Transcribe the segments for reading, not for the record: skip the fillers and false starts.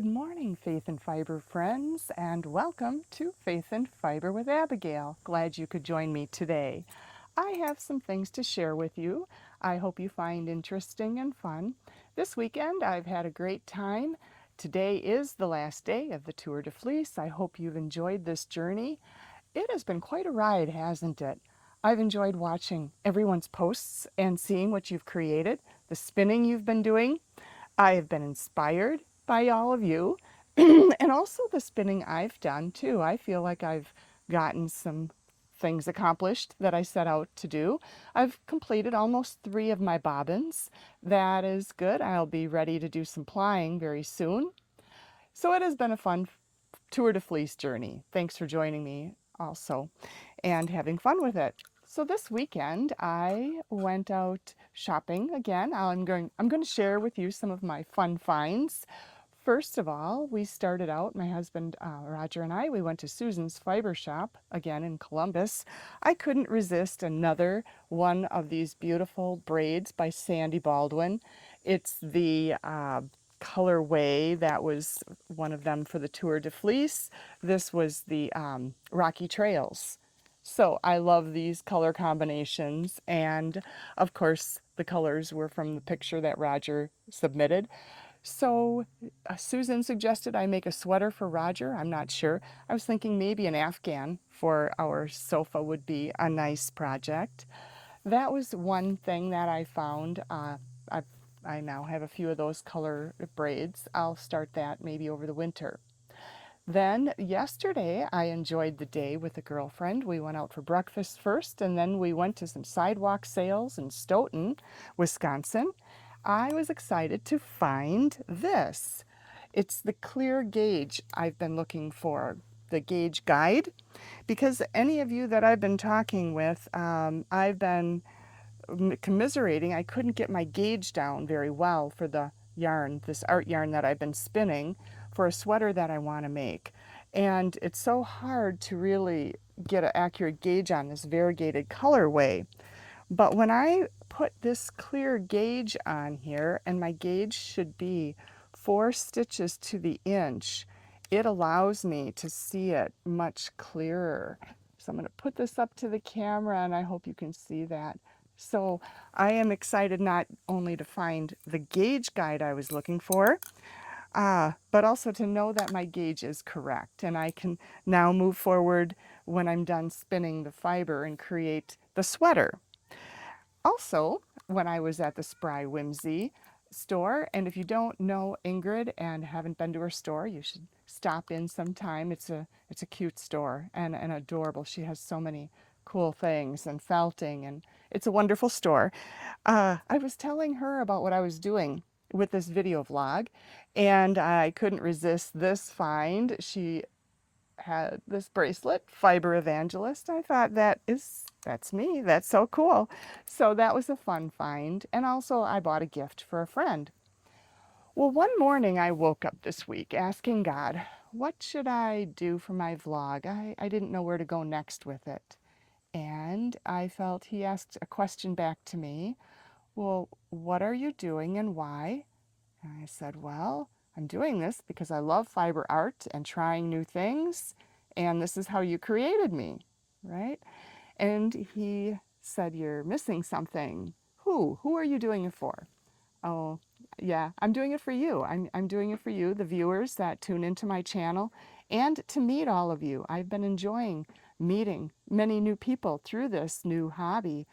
Good morning, Faith and Fiber friends, and welcome to Faith and Fiber with Abigail. Glad you could join me today. I have some things to share with you. I hope you find interesting and fun. This weekend, I've had a great time. Today is the last day of the Tour de Fleece. I hope you've enjoyed this journey. It has been quite a ride, hasn't it? I've enjoyed watching everyone's posts and seeing what you've created, the spinning you've been doing. I have been inspired by all of you and also the spinning I've done too. I feel like I've gotten some things accomplished that I set out to do. I've completed almost 3 of my bobbins. That is good. I'll be ready to do some plying very soon. So it has been a fun Tour de Fleece journey. Thanks for joining me also and having fun with it. So this weekend I went out shopping again. I'm going to share with you some of my fun finds. First of all, we started out, my husband Roger and I, we went to Susan's Fiber Shop again in Columbus. I couldn't resist another one of these beautiful braids by Sandy Baldwin. It's the colorway that was one of them for the Tour de Fleece. This was the Rocky Trails. So I love these color combinations, and of course the colors were from the picture that Roger submitted. So Susan suggested I make a sweater for Roger. I'm not sure. I was thinking maybe an Afghan for our sofa would be a nice project. That was one thing that I found. I now have a few of those color braids. I'll start that maybe over the winter. Then yesterday I enjoyed the day with a girlfriend. We went out for breakfast first, and then we went to some sidewalk sales in Stoughton, Wisconsin. I was excited to find this. It's the clear gauge I've been looking for, the gauge guide, because any of you that I've been talking with, I've been commiserating. I couldn't get my gauge down very well for the yarn, this art yarn that I've been spinning for a sweater that I want to make. And it's so hard to really get an accurate gauge on this variegated colorway. But when I put this clear gauge on here, and my gauge should be 4 stitches to the inch, it allows me to see it much clearer. So I'm going to put this up to the camera, and I hope you can see that. So I am excited not only to find the gauge guide I was looking for, but also to know that my gauge is correct, and I can now move forward when I'm done spinning the fiber and create the sweater. Also, when I was at the Spry Whimsy store, and if you don't know Ingrid and haven't been to her store, you should stop in sometime. It's a cute store and adorable. She has so many cool things and felting, and it's a wonderful store. I was telling her about what I was doing with this video vlog, and I couldn't resist this find. She had this bracelet, Fiber Evangelist. I thought that's me. That's so cool. So that was a fun find. And also I bought a gift for a friend. Well, one morning I woke up this week asking God, what should I do for my vlog? I didn't know where to go next with it. And I felt he asked a question back to me. Well, what are you doing and why? And I said, well, I'm doing this because I love fiber art and trying new things, and this is how you created me, right? And he said, you're missing something. Who? Who are you doing it for? Oh, yeah, I'm doing it for you. I'm doing it for you, the viewers that tune into my channel, and to meet all of you. I've been enjoying meeting many new people through this new hobby.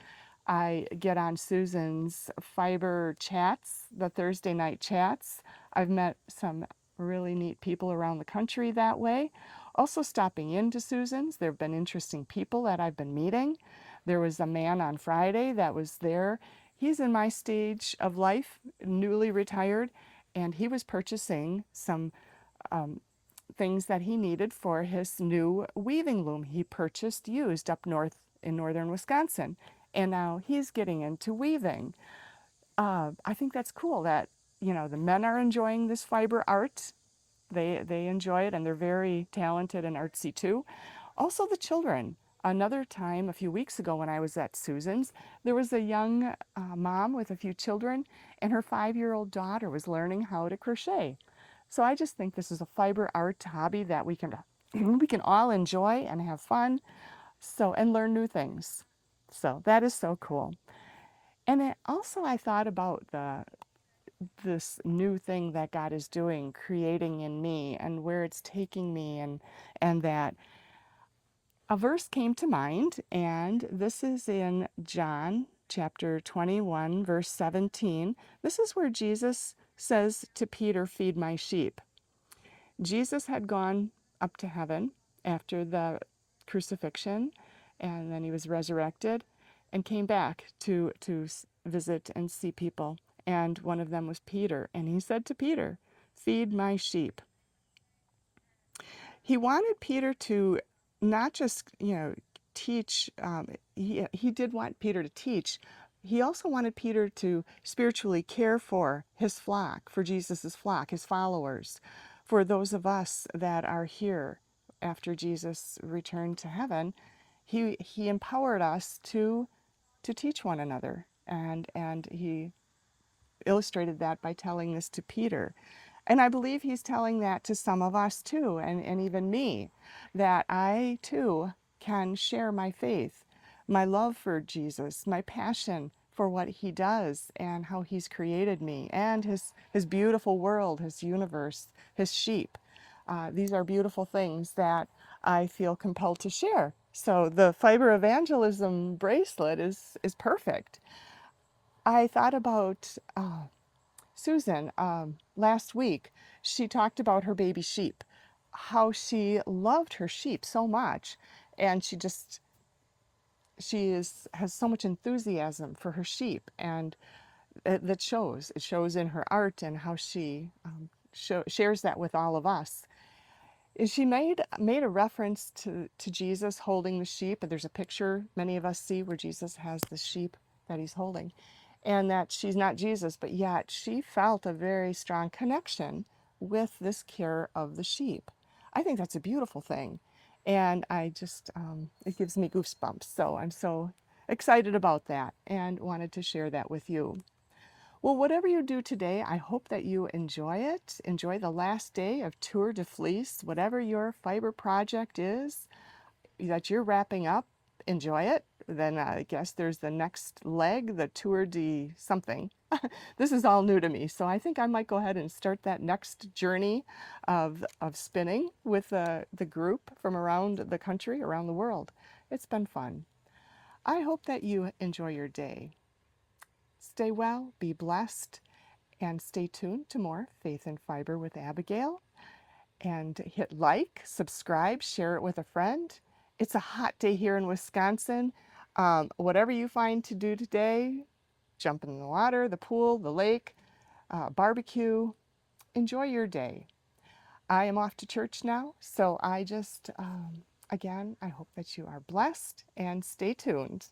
I get on Susan's fiber chats, the Thursday night chats. I've met some really neat people around the country that way. Also stopping into Susan's, there have been interesting people that I've been meeting. There was a man on Friday that was there. He's in my stage of life, newly retired, and he was purchasing some things that he needed for his new weaving loom he purchased used up north in northern Wisconsin. And now he's getting into weaving. I think that's cool that, you know, the men are enjoying this fiber art. They enjoy it, and they're very talented and artsy too. Also the children. Another time, a few weeks ago when I was at Susan's, there was a young mom with a few children, and her 5-year-old daughter was learning how to crochet. So I just think this is a fiber art hobby that we can we can all enjoy and have fun, so and learn new things. So that is so cool. And it also I thought about the this new thing that God is doing, creating in me and where it's taking me, and that a verse came to mind, and this is in John chapter 21, verse 17. This is where Jesus says to Peter, "Feed my sheep." Jesus had gone up to heaven after the crucifixion, and then he was resurrected and came back to visit and see people. And one of them was Peter, and he said to Peter, "Feed my sheep." He wanted Peter to not just, teach. He did want Peter to teach. He also wanted Peter to spiritually care for his flock, for Jesus's flock, his followers, for those of us that are here after Jesus returned to heaven. He empowered us to teach one another, and he illustrated that by telling this to Peter. And I believe he's telling that to some of us too, and even me, that I too can share my faith, my love for Jesus, my passion for what he does and how he's created me, and his beautiful world, his universe, his sheep. These are beautiful things that I feel compelled to share. So the fiber evangelism bracelet is perfect. I thought about Susan, last week, she talked about her baby sheep, how she loved her sheep so much, and has so much enthusiasm for her sheep, and that shows. It shows in her art and how she shares that with all of us. She made a reference to Jesus holding the sheep. There's a picture many of us see where Jesus has the sheep that he's holding, and that she's not Jesus, but yet she felt a very strong connection with this care of the sheep. I think that's a beautiful thing, and I just it gives me goosebumps. So I'm so excited about that and wanted to share that with you. Well, whatever you do today, I hope that you enjoy it. Enjoy the last day of Tour de Fleece, whatever your fiber project is that you're wrapping up. Enjoy it. Then I guess there's the next leg, the Tour de something. This is all new to me, so I think I might go ahead and start that next journey of spinning with the group from around the country, around the world. It's been fun. I hope that you enjoy your day. Stay well, be blessed, and stay tuned to more Faith and Fiber with Abigail. And hit like, subscribe, share it with a friend. It's a hot day here in Wisconsin. Whatever you find to do today, jump in the water, the pool, the lake, barbecue, enjoy your day. I am off to church now, so I just, again, I hope that you are blessed and stay tuned.